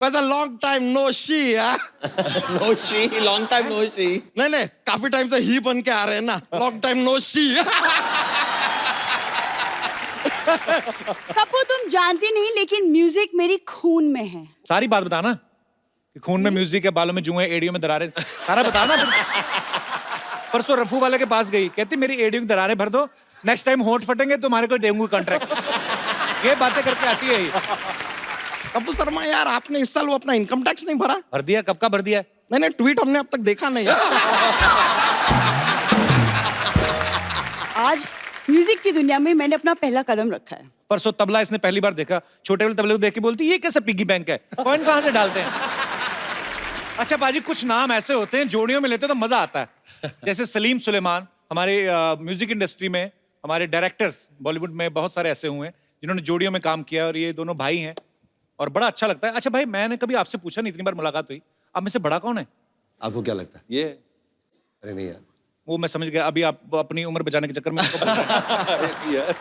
वैसे long time no see यार। No see, long time no see. नहीं नहीं, काफी टाइम से ही बन के आ रहे हैं ना, लॉन्ग टाइम नो शी। कपू तुम जानती नहीं, लेकिन म्यूजिक मेरी खून में है। सारी बात बताना कि खून में म्यूजिक है, बालों में जुएं, एडियो में दरारें, सारा बताना। परसों रफू वाले के पास गई, कहती मेरी एडियो की दरारें भर दो, नेक्स्ट टाइम होंठ फटेंगे तुम्हारे को देंगे कॉन्ट्रैक्ट। ये बातें करके आती है ये। कपूर शर्मा यार, आपने इस साल वो अपना इनकम टैक्स नहीं भरा? भर दिया, कब का भर दिया? नहीं नहीं, ट्वीट हमने अब तक देखा नहीं। आज म्यूजिक की दुनिया में मैंने अपना पहला कदम रखा है। परसों तबला इसने पहली बार देखा, छोटे वाले तबले को देख के बोलती ये कैसा पिग्गी बैंक है, कॉइन कहाँ से डालते हैं? अच्छा बाजी, कुछ नाम ऐसे होते हैं जोड़ियों में लेते तो मजा आता है। जैसे सलीम सुलेमान, हमारे म्यूजिक इंडस्ट्री में हमारे डायरेक्टर्स बॉलीवुड में बहुत सारे ऐसे हुए हैं जिन्होंने जोड़ियों में काम किया, और ये दोनों भाई हैं और बड़ा अच्छा लगता है। अच्छा भाई, मैंने कभी आपसे पूछा नहीं, इतनी बार मुलाकात हुई, आप में से बड़ा कौन है? आपको क्या लगता है? ये अरे नहीं यार, वो मैं समझ गया, अभी आप अपनी उम्र बचाने के चक्कर में यार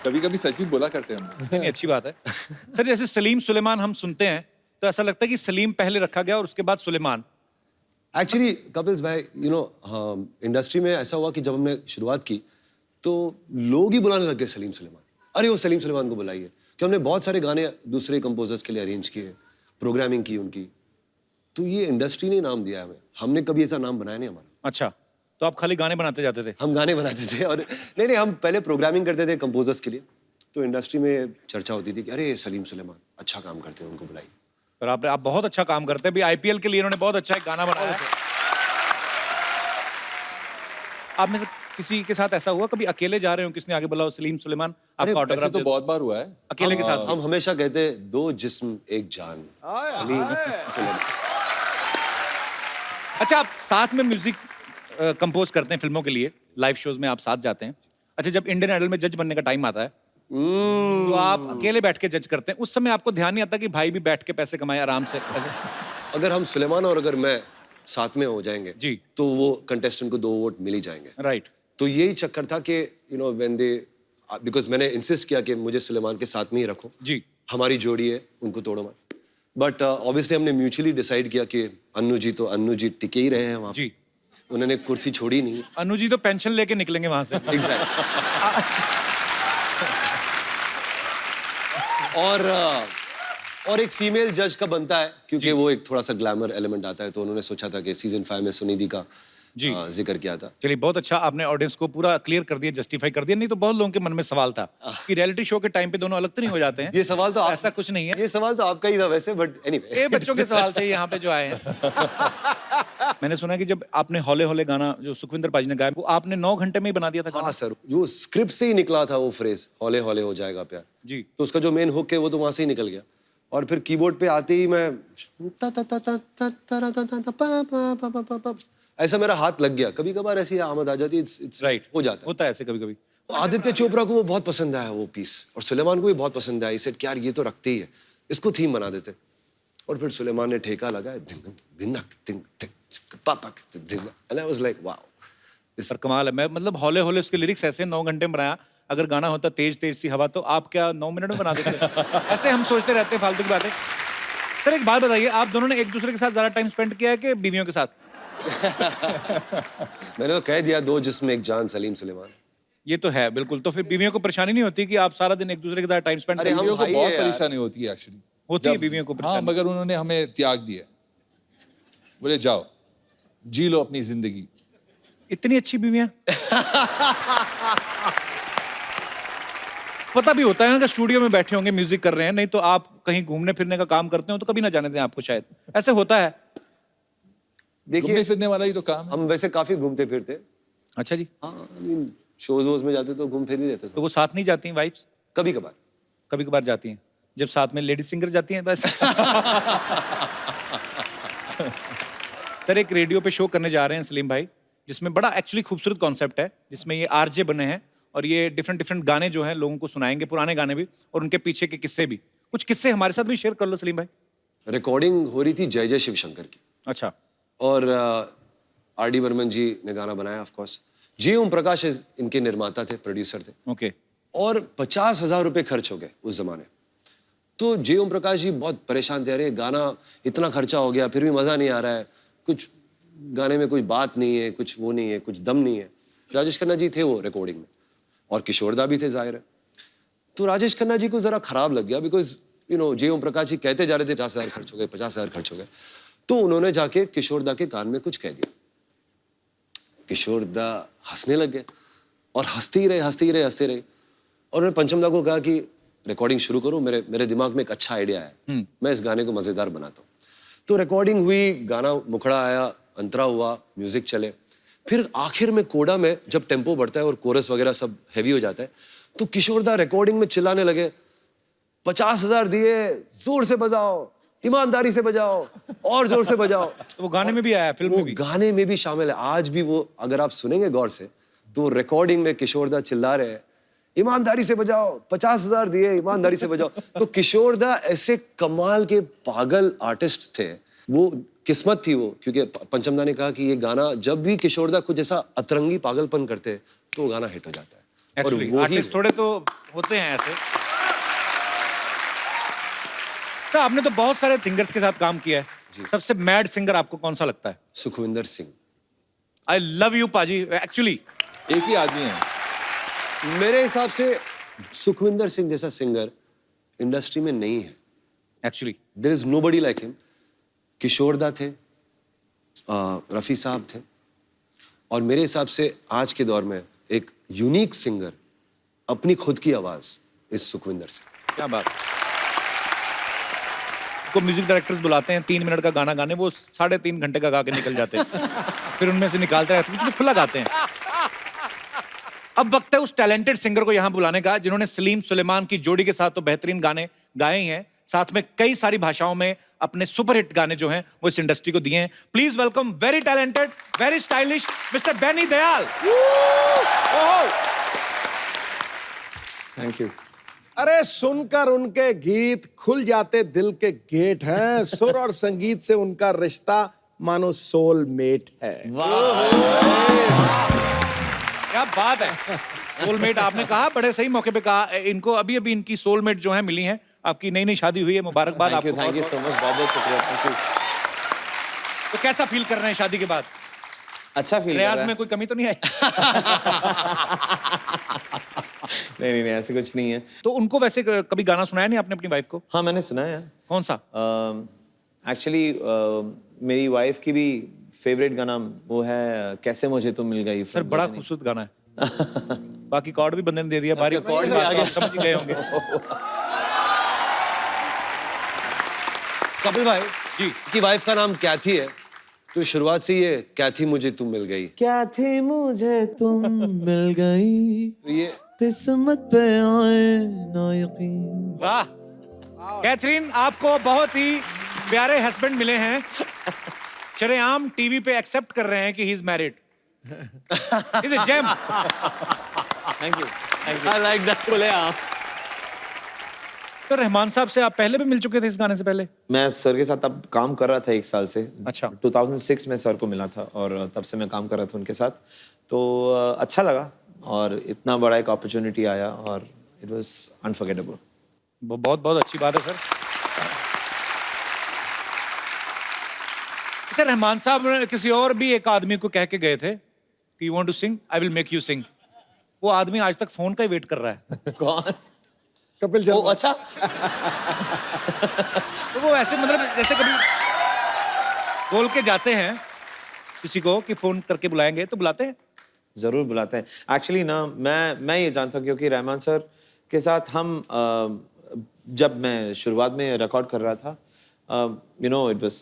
कभी कभी सच भी बोला करते हैं हम। नहीं, अच्छी बात है। सर जैसे सलीम सुलेमान हम सुनते हैं तो ऐसा लगता है कि सलीम पहले रखा गया और उसके बाद सुलेमान। एक्चुअली कपिल्स भाई, इंडस्ट्री में ऐसा हुआ कि जब हमने शुरुआत की तो लोग ही बुलाने लग गए सलीम सुलेमान, अरे वो सलीम सुलेमान को बुलाइए, कि हमने बहुत सारे गाने दूसरे कंपोजर्स के लिए अरेंज किए, प्रोग्रामिंग की उनकी, तो ये इंडस्ट्री ने नाम दिया हमें, हमने कभी ऐसा नाम बनाया नहीं हमारा। अच्छा, तो आप खाली गाने बनाते जाते थे? हम गाने बनाते थे, और नहीं, हम पहले प्रोग्रामिंग करते थे कंपोजर्स के लिए, तो इंडस्ट्री में चर्चा होती थी कि अरे सलीम सुलेमान अच्छा काम करते हैं, उनको बुलाइए। पर आप बहुत अच्छा काम करते हैं। अभी आईपीएल के लिए इन्होंने बहुत अच्छा एक गाना बनाया है। आप में से किसी के साथ ऐसा हुआ कभी अकेले जा रहे हो, किसने आगे बोला सलीम सुलेमान आपका वैसे ऑटोग्राफ तो बहुत बार हुआ है। अकेले के साथ? हम हमेशा कहते हैं दो जिस्म एक जान, सलीम सुलेमान। अच्छा, आप साथ में म्यूजिक कंपोज करते हैं फिल्मों के लिए, लाइव शोज में आप साथ जाते हैं। अच्छा, जब इंडियन आइडल में जज बनने का टाइम आता है तो आप अकेले बैठ के जज करते हैं, उस समय आपको ध्यान नहीं आता कि भाई भी बैठ के पैसे कमाए आराम से? अगर हम सुलेमान और अगर मैं साथ में हो जाएंगे जी, तो वो कंटेस्टेंट को 2 वोट मिल ही जाएंगे। राइट। तो यही चक्कर था कि व्हेन दे, बिकॉज मैंने इंसिस्ट किया कि मुझे सुलेमान के साथ में ही रखो जी, हमारी जोड़ी है, उनको तोड़ो मत। बट ऑब्वियसली हमने म्यूचुअली डिसाइड किया कि अन्नू जी टिके ही रहे हैं वहाँ जी। पे, उन्होंने कुर्सी छोड़ी नहीं। अनु जी तो पेंशन लेके निकलेंगे वहां से। और एक फीमेल जज का बनता है, क्योंकि वो एक थोड़ा सा ग्लैमर एलिमेंट आता है, तो उन्होंने सोचा था कि सीजन 5 में सुनिधि का जिक्र किया था। चलिए, बहुत अच्छा, आपने ऑडियंस को पूरा क्लियर कर दिया, जस्टिफाई कर दिया। नहीं तो बहुत लोगों के मन में सवाल था कि रियलिटी शो के टाइम पे दोनों अलग तो नहीं हो जाते हैं? ये सवाल तो ऐसा कुछ नहीं है, ये सवाल तो आपका ही था वैसे, बट एनीवे ये बच्चों के सवाल थे यहाँ पे जो आए हैं। मैंने सुना कि जब आपने हौले हौले गाना जो सुखविंदर पाजी ने गाया, वो आपने 9 घंटे में ही बना दिया था गाना? हाँ सर, जो स्क्रिप्ट से ही निकला था वो फ्रेज, हौले हौले हो जाएगा प्यार जी, तो उसका जो मेन हुक है वो तो वहां से ही निकल गया, और फिर कीबोर्ड पे आते ही मैं ऐसा मेरा हाथ लग गया। कभी कभार ऐसी आमद आ जाती है, राइट, हो जाता है, होता है ऐसे कभी कभी। आदित्य चोपड़ा को वो बहुत पसंद आया वो पीस, और सुलेमान को भी बहुत पसंद आया। इसे यार ये तो रखते ही है, इसको थीम बना देते। और फिर सुलेमान ने ठेका लगाया, पर कमाल है। मैं मतलब हौले हौले उसके लिरिक्स ऐसे 9 घंटे में बनाया, अगर गाना होता तेज तेज सी हवा तो आप क्या 9 मिनट में बना देते? ऐसे हम सोचते रहते हैं फालतू की बातें। सर एक बात बताइए, आप दोनों ने एक दूसरे के साथ ज्यादा टाइम स्पेंड किया है कि बीवियों के साथ? मैंने तो कह दिया, दो जिस्म एक जान, सलीम सुलेमान। ये तो है बिल्कुल। तो फिर बीवियों को परेशानी नहीं होती कि आप सारा दिन एक दूसरे के साथ टाइम स्पेंड? अरे बीवियों को भाई बहुत है यार। परेशानी होती है एक्चुअली। होती है बीवियों को हाँ, परेशानी? मगर उन्होंने हमें त्याग दिया, बोले जाओ जी लो अपनी जिंदगी। इतनी अच्छी बीवियां? पता भी होता है ना कि स्टूडियो में बैठे होंगे म्यूजिक कर रहे हैं, नहीं तो आप कहीं घूमने फिरने का काम करते हो तो कभी ना जाने दें आपको, शायद ऐसे होता है। घूमने देखिए, फिरने वाला ही तो काम है। हम वैसे काफी घूमते फिरते। अच्छा जी। हाँ, शोज वोज में जाते तो घूम फिर ही रहते तो वो साथ नहीं जाती हैं वाइफ्स? कभी कभार। कभी कभार जाती हैं, जब साथ में लेडी सिंगर जाती हैं बस। सर एक रेडियो पे शो करने जा रहे हैं सलीम भाई, जिसमें बड़ा एक्चुअली खूबसूरत कॉन्सेप्ट है, जिसमें ये आरजे बने हैं और ये डिफरेंट डिफरेंट गाने जो हैं लोगों को सुनाएंगे, पुराने गाने भी और उनके पीछे के किस्से भी। कुछ किस्से हमारे साथ भी शेयर कर लो सलीम भाई। रिकॉर्डिंग हो रही थी जय जय शिवशंकर की, अच्छा। और आर.डी. बर्मन जी ने गाना बनाया, ऑफ कोर्स। जी ओम प्रकाश इनके निर्माता थे, प्रोड्यूसर थे। ओके। और 50,000 रुपए खर्च हो गए उस जमाने। तो जे ओम प्रकाश जी बहुत परेशान थे, अरे गाना इतना खर्चा हो गया फिर भी मजा नहीं आ रहा है, कुछ गाने में कोई बात नहीं है, कुछ वो नहीं है, कुछ दम नहीं है। राजेश खन्ना जी थे वो रिकॉर्डिंग में, और किशोरदा भी थे जाहिर है। तो राजेश खन्ना जी को जरा खराब लग गया, बिकॉज जे ओम प्रकाश जी कहते जा रहे थे 50,000 खर्च हो गए, 50,000 खर्च हो गए। तो उन्होंने जाके किशोरदा के कान में कुछ कह दिया। किशोरदा हंसने लग गए और हंसते ही रहे, हंसते ही रहे, हंसते रहे। और उन्होंने पंचमदा को कहा कि रिकॉर्डिंग शुरू करो, मेरे दिमाग में एक अच्छा आइडिया है, मैं इस गाने को मजेदार बनाता हूँ। तो रिकॉर्डिंग हुई, गाना मुखड़ा आया, अंतरा हुआ, म्यूजिक चले। फिर आखिर में कोडा में जब टेम्पो बढ़ता है और कोरस वगैरह सब हैवी हो जाता है, तो किशोरदा रिकॉर्डिंग में चिल्लाने लगे, 50,000 दिए, जोर से बजाओ, ईमानदारी से बजाओ, और जोर से बजाओ। वो गाने में भी आया, फिल्म में भी। गाने में भी शामिल है। आज भी वो अगर आप सुनेंगे गौर से, तो रिकॉर्डिंग में किशोरदा चिल्ला रहे हैं, ईमानदारी से बजाओ, 50,000 दिए, ईमानदारी से बजाओ। तो किशोरदा ऐसे कमाल के पागल आर्टिस्ट थे, वो किस्मत थी वो, क्योंकि पंचमदा ने कहा कि ये गाना जब भी किशोरदा कुछ ऐसा अतरंगी पागलपन करते तो वो गाना हिट हो जाता है। और Actually, वो ही आर्टिस्ट थोड़े तो होते हैं ऐसे। तो आपने तो बहुत सारे सिंगर्स के साथ काम किया है, सबसे मैड सिंगर आपको कौन सा लगता है? Sukhwinder Singh. I love you पाजी। एक्चुअली एक ही आदमी है। मेरे हिसाब से सुखविंदर सिंह जैसा सिंगर इंडस्ट्री में नहीं है। Actually there is nobody like him. Kishoreda थे, रफी साहब थे, और मेरे हिसाब से आज के दौर में एक यूनिक सिंगर अपनी खुद की आवाज इस सुखविंदर सिंह। क्या बात। को म्यूजिक डायरेक्टर्स बुलाते हैं 3 मिनट का गाना गाने, वो 3.5 घंटे का गा के निकल जाते हैं। फिर उनमें से निकालते हैं, कुछ खुला गाते हैं। अब वक्त है उस टैलेंटेड सिंगर को यहाँ बुलाने का जिन्होंने सलीम सुलेमान की जोड़ी के साथ तो बेहतरीन गाने गाए ही हैं, साथ में कई सारी भाषाओं में अपने सुपरहिट गाने जो हैं वो इस इंडस्ट्री को दिए हैं। Please welcome very talented, very stylish mister Benny Dayal. Thank you. अरे सुनकर उनके गीत खुल जाते दिल के गेट हैं। सुर और संगीत से उनका रिश्ता मानो सोलमेट है। क्या बात है। सोलमेट आपने कहा, बड़े सही मौके पे कहा। इनको अभी अभी इनकी सोलमेट जो है मिली हैं। आपकी नई नई शादी हुई है, मुबारकबाद आपको। थैंक यू सो मच, बहुत बहुत शुक्रिया। Thank you. तो कैसा फील कर रहे हैं शादी के बाद? अच्छा फील रियाज में कोई कमी तो नहीं आई? नहीं, ऐसे कुछ नहीं है। तो उनको वैसे कभी गाना सुनाया नहीं आपने अपनी वाइफ को? हाँ, मैंने सुना है। कौन सा? एक्चुअली मेरी वाइफ की भी फेवरेट गाना वो है कैसे मुझे तुम मिल गई। सर बड़ा खूबसूरत गाना है। बाकी कॉर्ड भी बंदे ने दे दिया, बारी कॉर्ड भी आ गया, समझ ही गए होंगे। कपिल भाई जी की वाइफ का नाम कैथी है, तो शुरुआत से ये कैथी मुझे तुम मिल गई, क्या थी मुझे तुम मिल गई, तो ये किस्मत पे आए ना यकीन। वाह कैथरीन, आपको बहुत ही प्यारे हस्बैंड मिले हैं। शरेआम टीवी पे एक्सेप्ट कर रहे हैं कि he is married. Is a gem. Thank you. I like that. बोले आप। तो रहमान साहब से आप पहले भी मिल चुके थे इस गाने से पहले? मैं सर के साथ अब काम कर रहा था 1 साल से। अच्छा। 2006 में सर को मिला था और तब से मैं काम कर रहा था उनके साथ, तो अच्छा लगा और इतना बड़ा एक अपॉर्चुनिटी आया और इट वाज अनफॉरगेटेबल। बहुत बहुत अच्छी बात है सर। सर रहमान साहब किसी और भी एक आदमी को कह के गए थे कि you want to sing, I will make you sing. वो आदमी आज तक फोन का ही वेट कर रहा है। कौन? कपिल ओ, शर्मा। अच्छा। तो वो ऐसे मतलब जैसे कभी बोल के जाते हैं किसी को कि फोन करके बुलाएंगे, तो बुलाते हैं? जरूर बुलाते हैं। एक्चुअली ना मैं ये जानता हूँ क्योंकि रहमान सर के साथ हम जब मैं शुरुआत में रिकॉर्ड कर रहा था, you know it was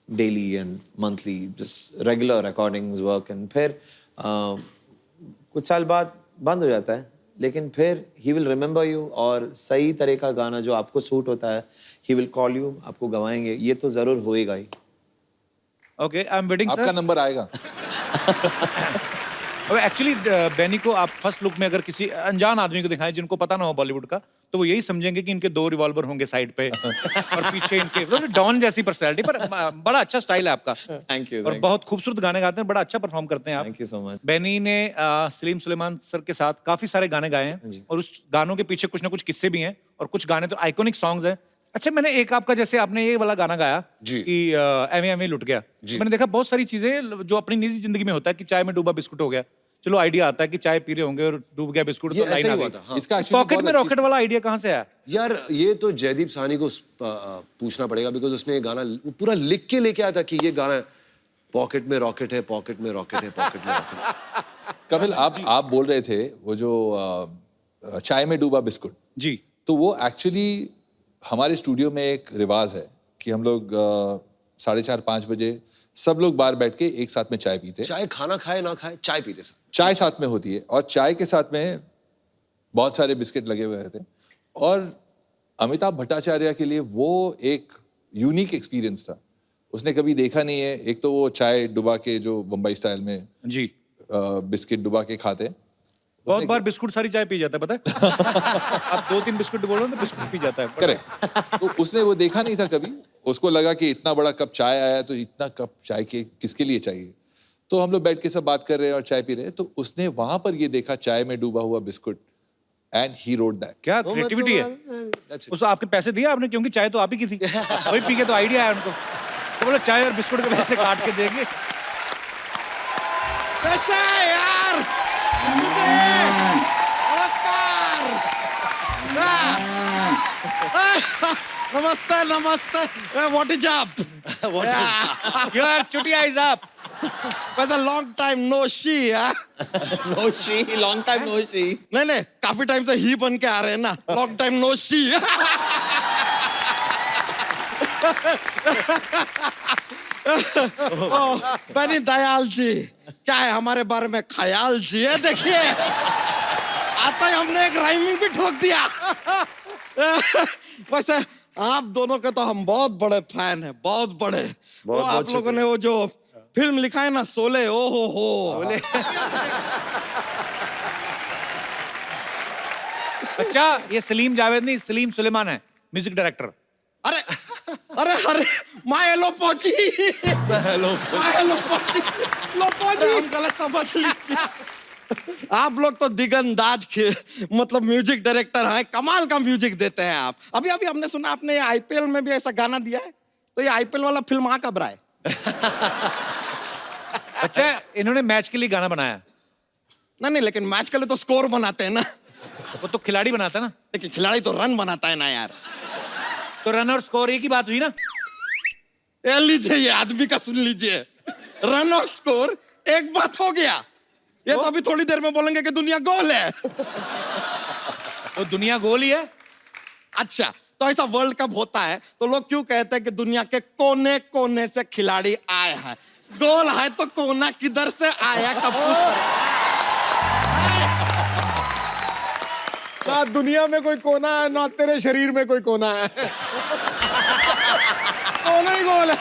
daily and monthly just regular recordings work, and फिर कुछ साल बाद बंद हो जाता है, लेकिन फिर ही विल रिमेंबर यू और सही तरह का गाना जो आपको सूट होता है ही विल कॉल यू, आपको गवाएंगे, ये तो जरूर होएगा ही। Okay, I am waiting sir. आपका नंबर आएगा। एक्चुअली बेनी को आप फर्स्ट लुक में अगर किसी अनजान आदमी को दिखाएं जिनको पता ना हो बॉलीवुड का, तो वो यही समझेंगे कि इनके 2 रिवॉल्वर होंगे साइड पे और पीछे इनके तो डॉन जैसी पर्सनैलिटी, पर बड़ा अच्छा स्टाइल है आपका। Thank you. और बहुत खूबसूरत गाने गाते हैं, बड़ा अच्छा परफॉर्म करते हैं आप। Thank you so much. Benny ने सलीम सुलेमान सर के साथ काफी सारे गाने गाए हैं और उस गानों के पीछे कुछ ना कुछ किस्से भी हैं और कुछ गाने तो आइकॉनिक सॉन्ग्स हैं। अच्छा, मैंने एक आपका, जैसे आपने ये वाला गाना गाया जी। कि एवे एवे लुट गया, तो मैंने देखा बहुत सारी चीजें जो अपनी निजी जिंदगी में होता है कि चाय में डूबा बिस्कुट हो गया, चलो आइडिया आता है कि चाय पी रहे होंगे और डूब गया बिस्कुट, ये तो लाइन ऐसा आ ही हुआ गई। था, हाँ। इसका actually पॉकेट बहुत में अच्छी- रॉकेट वाला आइडिया कहाँ से आया? यार ये तो जयदीप साहनी को पूछना पड़ेगा, बिकॉज उसने ये गाना पूरा लिख के लेके आया था कि ये गाना पॉकेट में रॉकेट है, पॉकेट में रॉकेट है, पॉकेट में रॉकेट है। कपिल, आप बोल रहे थे वो जो चाय में डूबा बिस्कुट, जी। तो वो एक्चुअली हमारे स्टूडियो में एक रिवाज है कि हम लोग 4:30-5 बजे सब लोग बाहर बैठ के एक साथ में चाय पीते हैं। चाहे खाना खाए ना खाए, चाय पीते सब। चाय साथ में होती है और चाय के साथ में बहुत सारे बिस्किट लगे हुए रहते हैं। और अमिताभ भट्टाचार्य के लिए वो एक यूनिक एक्सपीरियंस था। उसने कभी देखा नहीं है, एक तो वो चाय डुबा के जो बम्बई स्टाइल में जी। बिस्किट डुबा के खाते हैं। बहुत बार बिस्कुट सारी चाय पी जाता है, पता है? आप 2-3 बिस्कुट बोलो तो बिस्कुट पी जाता है। करेक्ट। तो उसने वो देखा नहीं था कभी, उसको लगा कि इतना बड़ा कप चाय आया तो इतना कप चाय के किसके लिए चाहिए। तो हम लोग बैठ के सब बात कर रहे हैं और चाय पी रहे हैं, तो उसने वहां पर ये देखा चाय में डूबा हुआ biscuit, and he wrote that. क्या क्रिएटिविटी है। उस आपके पैसे दिए आपने, क्योंकि चाय तो आप ही की थी, वही पी के तो आइडिया आया उनको, तो बोला चाय और बिस्कुट के पैसे काट के देंगे। कैसे है यार? नमस्कार। नमस्ते नमस्ते। What is up? यार चुटिया इज अप। वैसे long time no see. No see, long time no see. नहीं, काफी टाइम से ही बन के आ रहे हैं ना, लॉन्ग टाइम नो शी। बनी दयाल जी, क्या है हमारे बारे में ख्याल जी है? देखिए आता ही हमने एक राइमिंग भी ठोक दिया। वैसे आप दोनों के तो हम बहुत बड़े फैन हैं, बहुत बड़े। वो आप लोगों ने वो जो फिल्म लिखा है ना, शोले, ओ हो। अच्छा, ये सलीम जावेद नहीं, सलीम सुलेमान है, म्यूजिक डायरेक्टर। अरे अरे अरे माय लो पहुंची, हम गलत समझ लीजिए। आप लोग तो दिगंदाज मतलब म्यूजिक डायरेक्टर हैं, कमाल का म्यूजिक देते हैं आप। अभी अभी हमने सुना आपने आईपीएल में भी ऐसा गाना दिया है, तो ये आईपीएल वाला फिल्म आ कब रहा है? अच्छा, इन्होंने मैच के लिए गाना बनाया? नहीं, लेकिन मैच के लिए तो स्कोर बनाते हैं ना। वो तो खिलाड़ी बनाता है ना। लेकिन खिलाड़ी तो रन बनाता है ना यार। तो रन और स्कोर एक ही बात हुई ना। ये लीजिए, ये आदमी का सुन लीजिए, रन और स्कोर एक बात हो गया। ये तो अभी थोड़ी देर में बोलेंगे कि दुनिया गोल है। तो दुनिया गोल ही है। अच्छा, तो ऐसा वर्ल्ड कप होता है तो लोग क्यों कहते हैं कि दुनिया के कोने कोने से खिलाड़ी आए हैं? गोल है तो कोना किधर से आया? ना दुनिया में कोई कोना है, ना तेरे शरीर में कोई कोना है। कोना ही गोल है।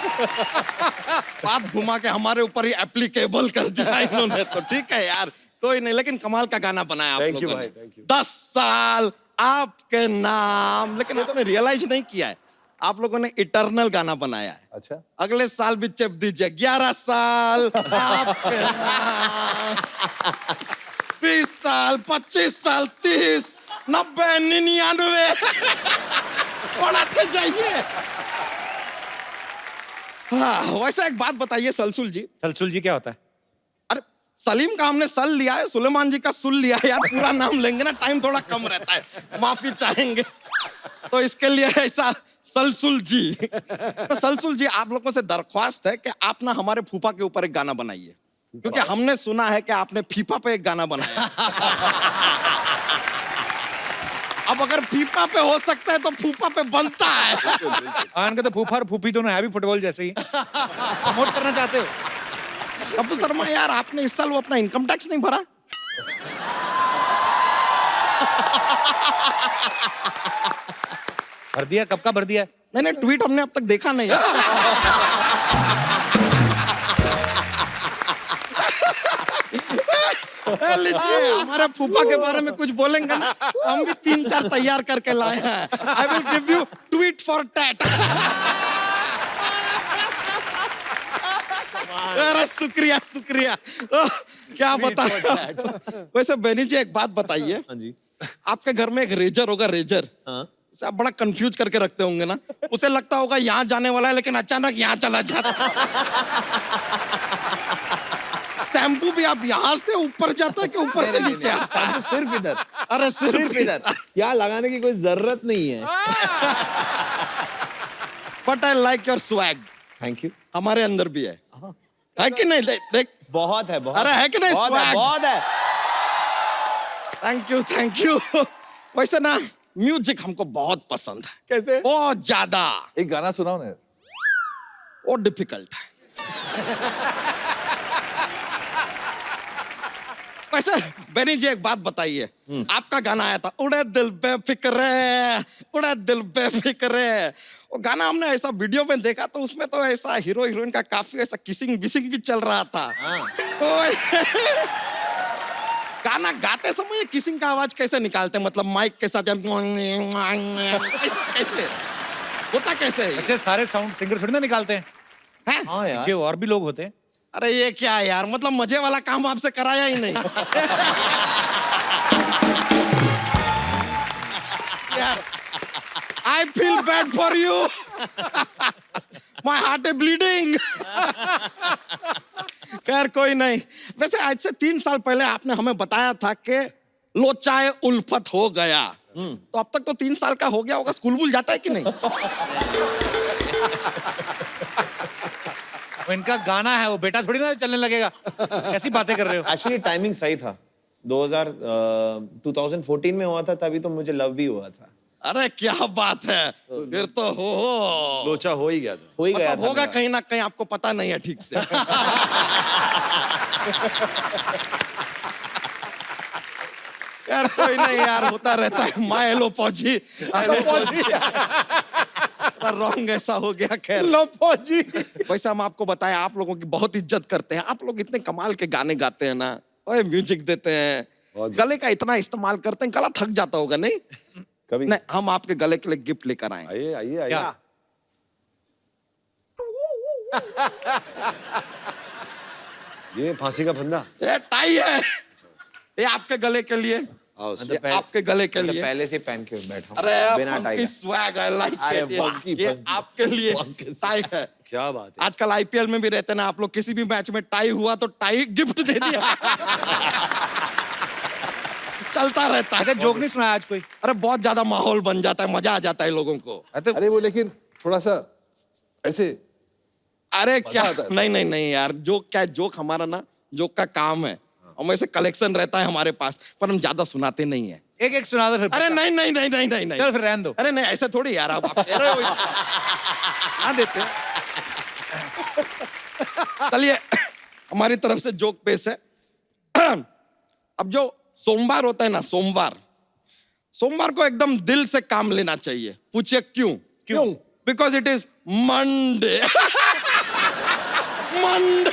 बात घुमा के हमारे ऊपर ही एप्लीकेबल कर दिया इन्होंने, तो ठीक है यार, कोई नहीं। लेकिन कमाल का गाना बनाया आप Thank you लोगों भाई, ने। thank you। 10 साल आपके नाम, लेकिन ये तो मैं रियलाइज नहीं किया है, आप लोगों ने इटर्नल गाना बनाया है। अच्छा, अगले साल भी चेप दीजिए, 11 साल आपके नाम, 20 साल, 25 साल, 30, 90, 99 बढ़ाते जाइए। हाँ, वैसे एक बात बताइए सलसुल जी। सलसुल जी क्या होता है? अरे सलीम का हमने सल लिया है, सुलेमान जी का सुल लिया है यार। पूरा नाम लेंगे ना, टाइम थोड़ा कम रहता है, माफी चाहेंगे, तो इसके लिए ऐसा सलसुल जी। तो सलसुल जी, आप लोगों से दरख्वास्त है कि आप ना हमारे फूफा के ऊपर एक गाना बनाइए, क्योंकि हमने सुना है कि आपने फीफा पे एक गाना बनाया। अब अगर फीफा पे हो सकता है तो फूफा पे बनता है। आन के तो फूफा और फूफी दोनों है भी फुटबॉल जैसे ही। प्रमोट करना चाहते हो? अबू शर्मा यार, आपने इस साल वो अपना इनकम टैक्स नहीं भरा? भर दिया? कब का भर दिया? नहीं, ट्वीट हमने अब तक देखा नहीं है। लीजिए, हमारे फूफा के बारे में कुछ बोलेंगे ना, हम भी 3-4 तैयार करके लाए हैं। I will give you tweet for tat. अरे शुक्रिया शुक्रिया। क्या बता। वैसे बेनी जी एक बात बताइए, हाँ जी। आपके घर में एक रेजर होगा, रेजर। हाँ। इसे आप बड़ा कंफ्यूज करके रखते होंगे ना, उसे लगता होगा यहाँ जाने वाला है लेकिन अचानक यहाँ चला जाता। शैम्पू भी आप यहाँ से ऊपर जाता है कि ऊपर से नीचे आता है? सिर्फ इधर, अरे सिर्फ इधर। यहाँ लगाने की कोई जरूरत नहीं है। But I like your swag. Thank you. हमारे अंदर भी है कि नहीं? देख बहुत है, बहुत। अरे है कि नहीं? बहुत है, swag? बहुत है। Thank you. वैसे ना म्यूजिक हमको बहुत पसंद है। कैसे? बहुत ज्यादा। एक गाना सुनाओ ना। वो डिफिकल्ट है। वैसे बेनी जी एक बात बताइए, आपका गाना आया था उड़े दिल बेफिक्रे, उड़े दिल बेफिक्रे। वो गाना हमने ऐसा वीडियो में देखा तो उसमें तो ऐसा हीरो हीरोइन का काफी ऐसा किसिंग बिसिंग भी चल रहा था। तो गाना गाते समय किसिंग का आवाज कैसे निकालते हैं? मतलब माइक के साथ कैसे होता, कैसे है? अच्छे सारे साउंड सिंगर थोड़ी ना निकालते हैं, हैं? हाँ यार। पीछे और भी लोग होते हैं। अरे ये क्या है यार, मतलब मजे वाला काम आपसे कराया ही नहीं। यार I feel bad for you. My heart is bleeding. खैर कोई नहीं। वैसे आज से 3 साल पहले आपने हमें बताया था कि लोचाए उल्फत हो गया, तो अब तक तो 3 साल का हो गया होगा, स्कूल भूल जाता है कि नहीं? वो इनका गाना है, वो बेटा थोड़ी ना चलने लगेगा। कैसी बातें कर रहे हो? एक्चुअली टाइमिंग सही था। 2014 में हुआ था, तभी तो मुझे लव भी हुआ था। अरे क्या बात है, फिर तो हो लोचा हो ही गया था। हो ही गया मतलब था होगा मेरा। कहीं ना कहीं, आपको पता नहीं है ठीक से। यार कोई नहीं यार, होता रहता है। माय लो पौजी, रॉन्ग ऐसा हो गया। खैर लो फौजी। वैसे हम आपको बताएं, आप लोगों की बहुत इज्जत करते हैं। आप लोग इतने कमाल के गाने गाते हैं ना, ओए म्यूजिक देते हैं, गले का इतना इस्तेमाल करते हैं, गला थक जाता होगा नहीं? कभी नहीं, हम आपके गले के लिए गिफ्ट लेकर आए। आइए आइए आइए। क्या? ये फांसी का फंदा। ये टाई है, ये आपके गले के लिए, आओ ये आपके गले के लिए। पहले से पहन के बैठा हूं, अरे बिना टाई फंकी के। स्वैग, आई लाइक अरे इट। फंकी, ये फंकी। आपके लिए टाई है। क्या बात है। आजकल आईपीएल में भी रहते ना आप लोग, किसी भी मैच में टाई हुआ तो टाई गिफ्ट दे दिया। चलता रहता अच्छा, है। जोक नहीं सुना आज कोई? अरे बहुत ज्यादा माहौल बन जाता है, मजा आ जाता है लोगों को। अच्छा, अरे वो लेकिन थोड़ा सा ऐसे अरे क्या, आता है। नहीं नहीं नहीं यार, जोक क्या है, जोक हमारा ना, जोक का काम है, हम ऐसे कलेक्शन रहता है हमारे पास, पर हम ज्यादा सुनाते नहीं है। एक एक सुना दो फिर। अरे नहीं नहीं नहीं नहीं नहीं नहीं। चल फिर रहने दो। अरे नहीं, ऐसे थोड़ी यार, आप कह रहे हो ना देते। चलिए हमारी तरफ से जोक पेश है। अब जो सोमवार होता है ना, सोमवार को एकदम दिल से काम लेना चाहिए। पूछिए क्यों? क्यों? Because it is Monday. Monday.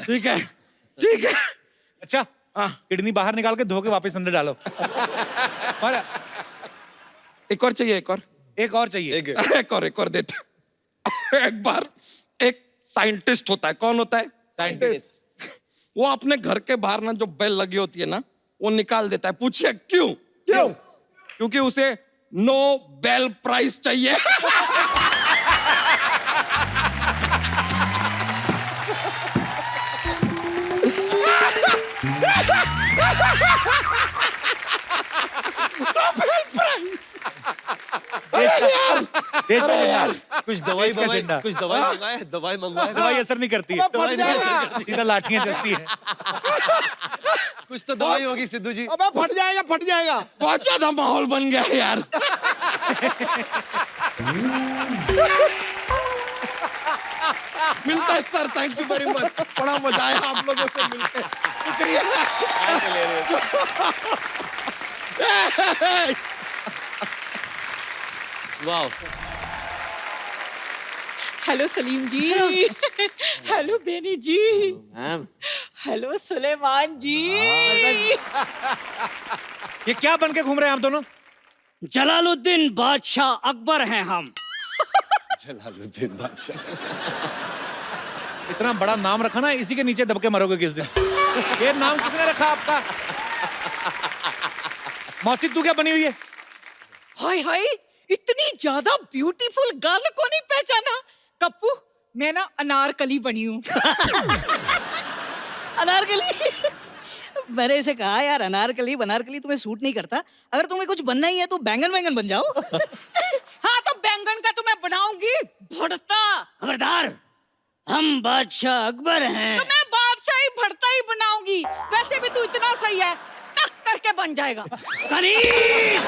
ठीक है ठीक है। अच्छा, किडनी बाहर निकाल के धो के वापस अंदर डालो। और एक और चाहिए, एक और? एक और चाहिए। एक और देते। एक बार एक साइंटिस्ट होता है। कौन होता है? साइंटिस्ट। वो अपने घर के बाहर ना जो बेल लगी होती है ना, वो निकाल देता है। पूछिए क्यों? क्यों? क्योंकि उसे नो बेल प्राइस चाहिए। देश का झंडा। कुछ दवाई देश का झंडा। कुछ दवाई मंगाए, दवाई मंगवाए। दवाई असर नहीं करती है, फट जाएगा। सीधा लाठियां चलती है। कुछ तो दवाई होगी सिद्धू जी। अबे फट जाएगा फट जाएगा। बहुत ज्यादा माहौल बन गया है यार। मिलता है sir, thank you very much, बड़ा मजा आया आप लोगों से मिलके, शुक्रिया। वाह। हेलो सलीम जी। हेलो बेनी जी। मैम हेलो सुलेमान जी। ये क्या बन के घूम रहे हैं आप दोनों? जलालुद्दीन बादशाह अकबर हैं हम। जलालुद्दीन बादशाह। इतना बड़ा नाम रखा ना, इसी के नीचे दबके मरोगे किस दिन। ये नाम किसने रखा आपका? मौसी तू क्या बनी हुई है? हाय हाय, इतनी ज्यादा ब्यूटीफुल गर्ल को नहीं पहचाना? कप्पू, मैं ना अनारकली बनी हूँ। अनारकली। मैंने इसे कहा यार अनारकली बनारकली तुम्हें सूट नहीं करता, अगर तुम्हें कुछ बनना ही है तो बैंगन वैंगन बन जाओ। हाँ तो बैंगन का तो मैं बनाऊंगी भरता। खबरदार, हम बादशाह अकबर हैं। तो मैं बादशाह ही भरता ही बनाऊंगी। वैसे भी तू इतना सही है, टक करके बन जाएगा। कनीज!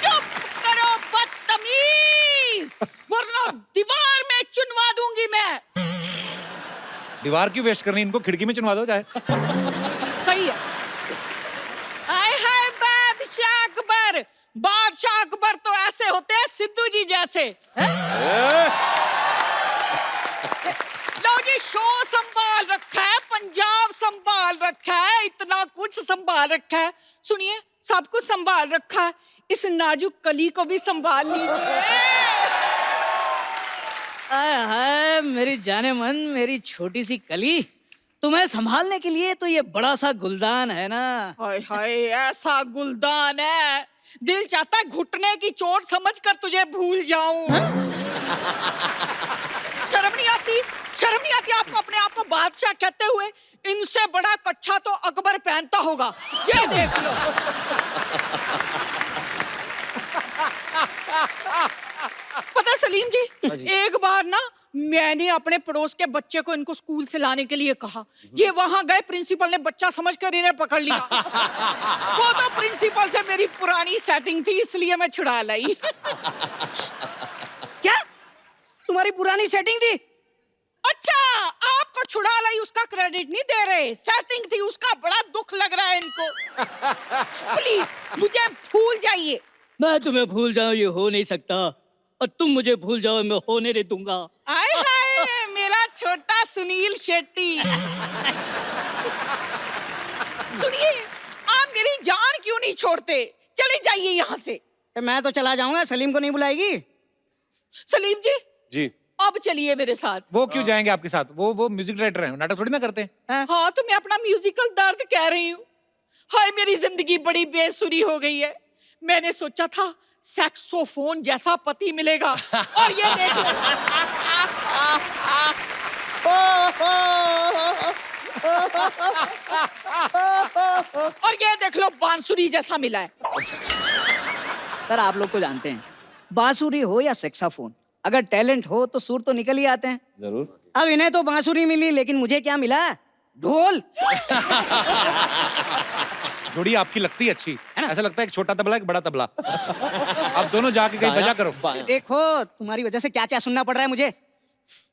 चुप करो बदतमीज, वरना दीवार में चुनवा दूंगी मैं। दीवार क्यों वेस्ट करनी, इनको खिड़की में चुनवा दो चाहे। सही है। आय हाय बादशाह अकबर। बादशाह अकबर तो ऐसे होते हैं सिद्धू जी जैसे। लो जी, शो संभाल रखा है, पंजाब संभाल रखा है, इतना कुछ संभाल रखा है। सुनिए, सब कुछ संभाल रखा है, इस नाजुक कली को भी संभाल लीजिए। आय हाय मेरी जाने मन, मेरी छोटी सी कली, तुम्हें संभालने के लिए तो ये बड़ा सा गुलदान है ना। हाय हाय, ऐसा गुलदान है, दिल चाहता है घुटने की चोट समझकर तुझे भूल जाऊं। शर्म नहीं आती? शर्म नहीं आती आपको अपने आप को बादशाह कहते हुए? इनसे बड़ा कच्छा तो अकबर पहनता होगा, ये देख लो। पता है सलीम जी, एक बार ना मैंने अपने पड़ोस के बच्चे को इनको स्कूल से लाने के लिए कहा। ये वहां गए, प्रिंसिपल ने बच्चा समझकर इन्हें पकड़ लिया। वो तो प्रिंसिपल से मेरी पुरानी सेटिंग थी, इसलिए मैं छुड़ा लाई। क्या तुम्हारी पुरानी सेटिंग थी? अच्छा, आपको छुड़ा लाई उसका क्रेडिट नहीं दे रहे, सेटिंग थी उसका बड़ा दुख लग रहा है इनको। प्लीज मुझे भूल जाइए। मैं तुम्हें भूल जाऊं ये हो नहीं सकता, और तुम मुझे भूल जाओ मैं होने नहीं दूंगा। आय हाय मेरा छोटा सुनील शेट्टी। सुनिए, आप मेरी जान क्यों नहीं छोड़ते? चले जाइए यहाँ से। मैं तो चला जाऊंगा, सलीम को नहीं बुलाएगी? सलीम जी, जी अब चलिए मेरे साथ। वो क्यों जाएंगे आपके साथ? वो म्यूजिक डायरेक्टर हैं, नाटक थोड़ी ना करते हैं। हाँ तो मैं अपना म्यूजिकल दर्द कह रही हूँ। हाय मेरी जिंदगी बड़ी बेसुरी हो गई है। मैंने सोचा था सैक्सोफोन जैसा पति मिलेगा, और ये देख लो। और ये देख लो बांसुरी जैसा मिला है। सर आप लोग तो जानते हैं, बांसुरी हो या सेक्साफोन, अगर टैलेंट हो तो सुर तो निकल ही आते हैं। जरूर। अब इन्हें तो बांसुरी मिली, लेकिन मुझे क्या मिला? ढोल। जोड़ी आपकी लगती है अच्छी, ऐसा लगता है एक छोटा तबला एक बड़ा तबला। आप दोनों जाके कहीं बजा करो। देखो तुम्हारी वजह से क्या क्या सुनना पड़ रहा है मुझे।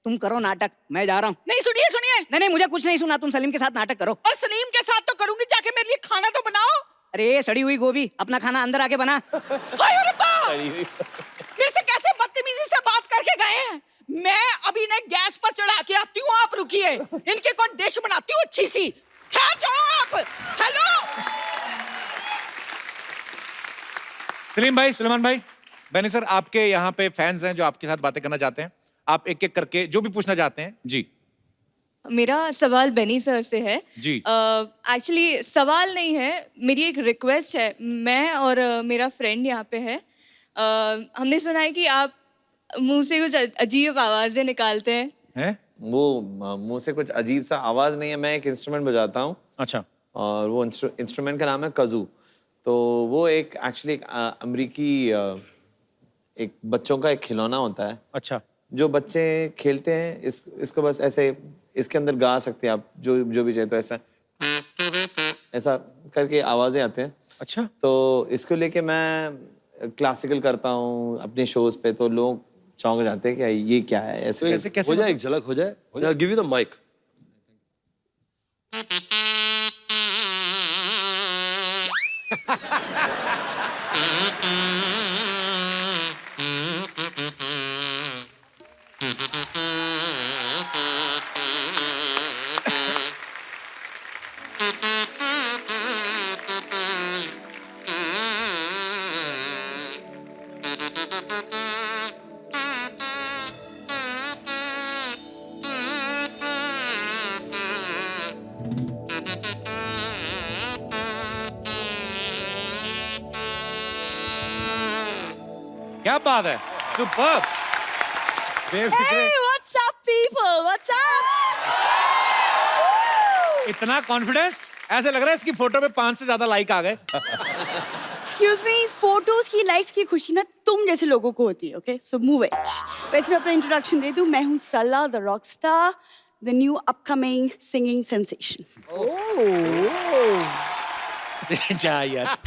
तुम करो नाटक, मैं जा रहा हूँ। नहीं सुनिए सुनिए। नहीं नहीं मुझे कुछ नहीं सुना, तुम सलीम के साथ नाटक करो। और सलीम के साथ तो करूंगी, जाके मेरे लिए खाना तो बनाओ। अरे सड़ी हुई गोभी, अपना खाना अंदर आके बना। हाय अरे बाप! मेरे से कैसे बदतमीजी से बात करके गए हैं। मैं अभी ने गैस पर चढ़ा के आती हूँ, आप रुकिए, इनके कोई डिश बनाती हूँ अच्छी सी। ठहर जाओ आप। हेलो सलीम भाई, सुलेमान भाई, बेनी सर, आपके यहाँ पे फैंस हैं जो आपके साथ बातें करना चाहते हैं। आप एक एक करके जो भी पूछना चाहते हैं जी। मेरा सवाल बेनी सर से है जी। एक्चुअली सवाल नहीं है, मेरी एक रिक्वेस्ट है। मैं और मेरा फ्रेंड यहाँ पे है, हमने सुना है कि आप मुंह से कुछ अजीब आवाजें निकालते हैं। हैं? वो मुंह से कुछ अजीब सा आवाज नहीं है, मैं एक इंस्ट्रूमेंट बजाता हूँ। अच्छा। और वो इंस्ट्रूमेंट का नाम है कज़ू। तो वो एक एक्चुअली एक अमरीकी एक बच्चों का एक खिलौना होता है। अच्छा। जो बच्चे खेलते हैं इसको बस ऐसे इसके अंदर गा सकते हैं आप जो जो भी चाहे, तो ऐसा ऐसा करके आवाजें आते हैं। अच्छा। तो इसको लेके मैं क्लासिकल करता हूँ अपने शोज पे, तो लोग चौंक जाते हैं कि ये क्या है, ऐसे कैसे कैसे हो जाए, एक झलक हो जाए, गिव यू द माइक। क्या बात है, superb. Befikre, Hey, what's up, people? What's up? इतना कॉन्फिडेंस, ऐसे लग रहा है इसकी फोटो पे 5 से ज्यादा लाइक आ गए। Excuse me, फोटोज की लाइक्स की खुशी ना तुम जैसे लोगों को होती है, ओके? So move it. वैसे मैं अपना इंट्रोडक्शन दे दूं, मैं हूँ Sarla the rock star, the new upcoming singing sensation. जा यार।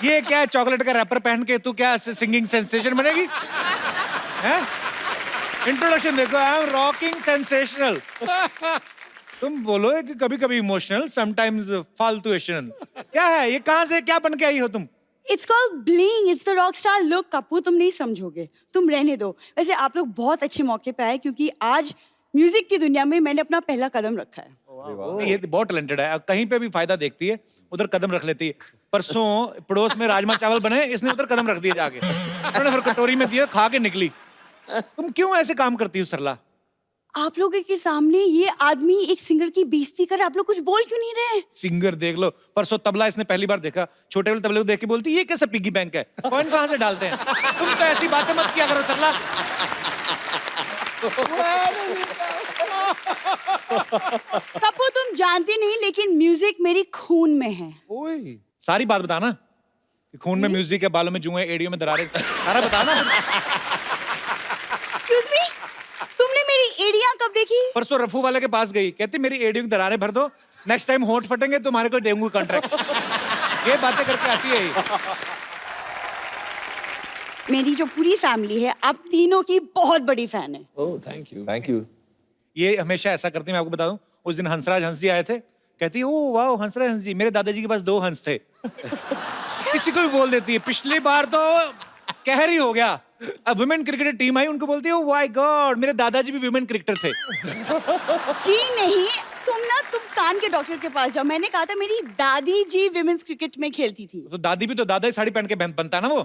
ये क्या है, चॉकलेट का रैपर पहन के तू क्या सिंगिंग सेंसेशन बनेगी? हैं? इंट्रोडक्शन देखो, आई एम रॉकिंग सेंसेशनल। तुम बोलो कि कभी कभी इमोशनल, समटाइम्स फालतूएशनल। क्या है ये, कहाँ से क्या बन के आई हो तुम? It's called bling, it's the rock star look. Kapoor तुम नहीं समझोगे, तुम रहने दो। वैसे आप लोग बहुत अच्छे मौके पे आए, क्योंकि आज म्यूजिक की दुनिया में मैंने अपना पहला कदम रखा है। ये बहुत टैलेंटेड है, कहीं पे भी फायदा देखती है उधर कदम रख लेती है। परसों पड़ोस में राजमा चावल बने, इसने उधर कदम रख दिया जाके, उन्होंने फिर कटोरी में दिया, खा के निकली। तुम क्यों ऐसे काम करती हो सरला? आप लोगों के सामने ये आदमी एक सिंगर की बेइज्जती करे, आप लोग कुछ बोल क्यों नहीं रहे? सिंगर देख लो, परसों तबला इसने पहली बार देखा, छोटे वाले तबले को देख के बोलती ये कैसा पिग्गी बैंक है, कॉइन कहाँ से डालते हैं? तुम तो ऐसी बातें मत किया करो सरला। कपूर तुम जानते नहीं, लेकिन म्यूजिक मेरी खून में है। सारी बात बताना कि खून में म्यूजिक है, बालों में जुएं, एड़ियों में दरारें, सारा बताना। Excuse me? तुमने मेरी एड़ियां कब देखी? परसों रफू वाले के पास गई, कहती मेरी एड़ियों की दरारें भर दो, नेक्स्ट टाइम होंठ फटेंगे तुम्हारे को देंगे कॉन्ट्रैक्ट। ये बातें करके आती है ये। मेरी जो पूरी फैमिली है, आप तीनों की बहुत बड़ी फैन है। Oh thank you. Thank you. ये हमेशा ऐसा करती है, मैं आपको बता दूं, उस दिन हंसराज हंस जी आए थे, कहती है ओ वाह हंसराज हंस जी, मेरे दादाजी के पास 2 हंस थे। किसी को भी बोल देती है। पिछली बार तो कहर ही हो गया, अब वुमेन क्रिकेट टीम आई, उनको बोलती है ओ माय गॉड मेरे दादाजी भी वुमेन क्रिकेटर थे। जी नहीं, तुम कान के डॉक्टर के पास जाओ। मैंने कहा था मेरी दादी जी विमेंस क्रिकेट में खेलती थी। तो दादी भी तो दादा ही साड़ी पहन के बनता है ना वो,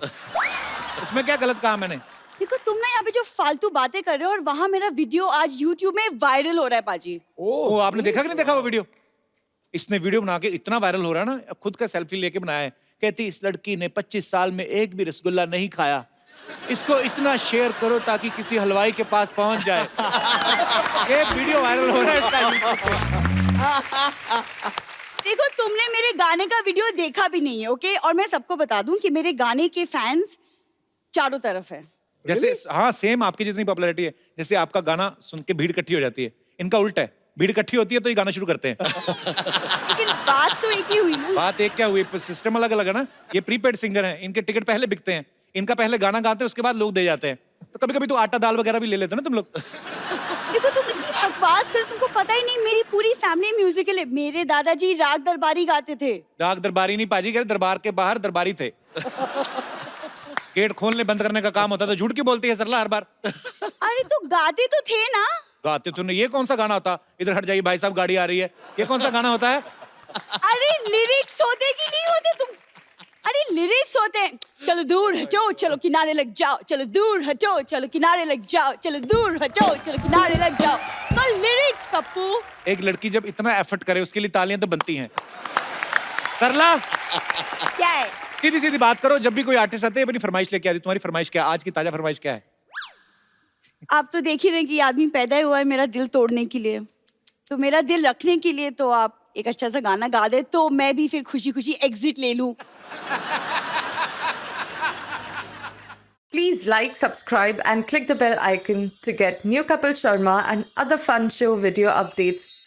उसमें क्या गलत कहा मैंने? देखो तुम ना यहाँ पे जो फालतू बातें कर रहे हो, और वहाँ मेरा वीडियो आज YouTube में वायरल हो रहा है पाजी। ओ आपने देखा कि नहीं देखा वो वीडियो? इसने वीडियो बना के इतना वायरल हो रहा है ना, खुद का सेल्फी लेके बनाया है, कहती इस लड़की ने 25 साल में एक भी रसगुल्ला नहीं खाया, इसको इतना शेयर करो ताकि किसी हलवाई के पास पहुंच जाए। एक वीडियो वायरल हो रहा है इसका YouTube पे। देखो तुमने मेरे गाने का वीडियो देखा भी नहीं है, ओके? और मैं सबको बता दूं कि मेरे गाने के फैंस चारों तरफ है। जैसे हाँ सेम आपकी जितनी पॉपुलैरिटी है, जैसे आपका गाना सुन के भीड़ इकट्ठी हो जाती है, इनका उल्टा है, भीड़ इकट्ठी होती है तो ये गाना शुरू करते हैं। लेकिन बात तो एक ही हुई ना। बात एक क्या हुई, सिस्टम अलग अलग है ना। ये प्रीपेड सिंगर हैं, इनके टिकट पहले बिकते हैं, इनका पहले गाना गाते हैं, उसके बाद लोग दे जाते हैं। तो कभी कभी तो आटा दाल वगैरह भी ले लेते हैं ना तुम लोग। देखो तुम इतनी बकवास कर, तुमको पता ही नहीं मेरी पूरी फैमिली म्यूजिकल है। मेरे दादाजी राग दरबारी गाते थे। राग दरबारी नहीं पाजी, कह दरबार के बाहर दरबारी थे। गेट खोलने बंद करने का काम होता था, झूठ क्यों बोलती है सरला हर बार? अरे तो गाते तो थे ना। गाते तो नहीं, ये कौन सा गाना होता? इधर हट जाइए भाई साहब गाड़ी आ रही है, ये कौन सा गाना होता है? अरे लिरिक्स होते कि नहीं होते तुम? अरे लिरिक्स होते हैं, चलो दूर हटो चलो किनारे लग जाओ, चलो दूर हटो चलो किनारे लग जाओ, चलो दूर हटो चलो किनारे लग जाओ। तो लिरिक्स कप्पू। एक लड़की जब इतना एफर्ट करे उसके लिए तालियां तो बनती हैं। सरला क्या है? सीधी सीधी बात करो, जब भी कोई आर्टिस्ट आते हैं अपनी फरमाइश लेके आती, तुम्हारी फरमाइश क्या है? आज की ताजा फरमाइश क्या है? आप तो देख ही रहे हैं कि ये आदमी पैदा ही हुआ है मेरा दिल तोड़ने के लिए, तो मेरा दिल रखने के लिए तो आप एक अच्छा सा गाना गा दे तो मैं भी फिर खुशी खुशी एग्जिट ले लूं। Please like, subscribe, and click the bell icon to get new Kapil Sharma and other fun show video updates